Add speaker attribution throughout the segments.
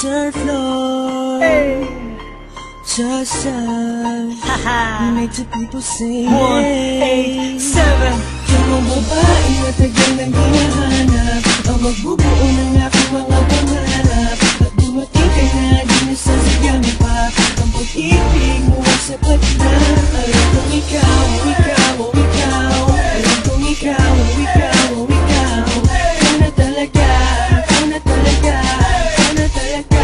Speaker 1: third floor. Just make the people sing
Speaker 2: 187.
Speaker 1: Yung mga babae matagal nang hinahanap, ang magbubuo ng aking mga pangarap. At dumating ka na, di nasasadyang pa ang pag-ibig mo ay sapat na. Alam kong ikaw, ikaw, ikaw. Alam kong ikaw, ikaw, ikaw. Ikaw na talaga, ikaw na talaga, ikaw na talaga,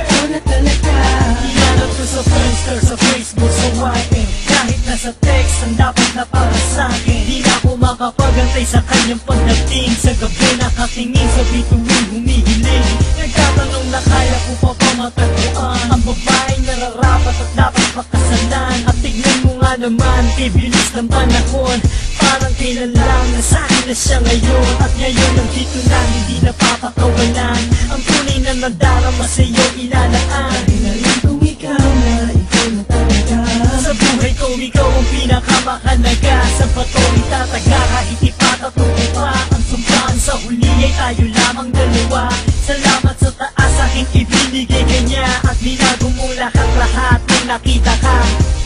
Speaker 1: ikaw na talaga.
Speaker 2: Hinanap ko sa Friendster, sa Facebook, sa YM. Kahit nasa text, ang dapat na para sa'kin. Di na ako makapagantay sa kanyang pagdating. Sa gabi nakatingin sa bituin, humihiling. Nagtatanong na kaya ko pa pamatagpuan ang babaeng nararapat at dapat pakasalan. At tignan mo nga naman, kay bilis ng panahon. Parang kailan lang nasakin na siya ngayon. At ngayon nandito na, hindi napapakawalan. Ang tunay na nadarama sa'yo ilalaan.
Speaker 1: Alam kong ikaw na, ikaw na talaga.
Speaker 2: Sa buhay ko, ikaw ang pinakamahalaga. Sa bato itataga, kahit ipatatuloy pa ang sumpaan. Sa huli ay tayo lamang dalawa. Salamat sa taas aking ibinigay kanya. At binago mo lahat nang nakita ka.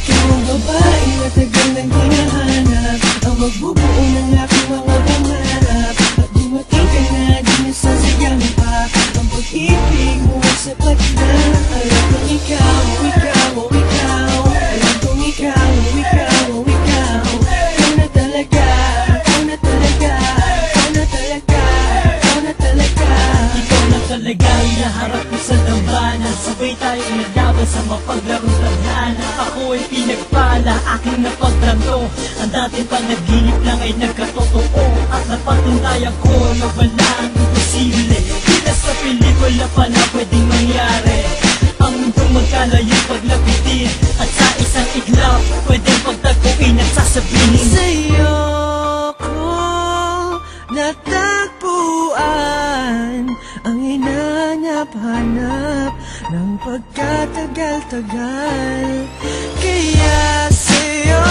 Speaker 1: Ikaw ang babae matagal nang hinahanap, ang magbubuo ng aking mga pangarap. At dumating ka na, di nasasadyang pa ang pag-ibig mo ay sapat na. Alam kong ikaw, ikaw, ikaw. Alam kong ikaw, ikaw, ikaw. Ikaw na talaga, ikaw na talaga, ikaw na talaga, ikaw na talaga.
Speaker 2: Ikaw na talaga inaharap ko sa dambana. Sabay tayo naglaban sa mapaglarong tadhana. Ako ay pinagpala, aking napagtanto. Ang dating panaginip lang ay nagkatotoo. At napatunayan ko na walang imposible. Kita sa pelikula pa na pwedeng mangyari. Ang mundong magkalayo paglapitin. At sa isang iglap, pwedeng pagtagpuin at sasabihin
Speaker 1: Sa'yo ko natagpuan ang hinanap-hanap ng pagkatagal-tagal. Kaya sa'yo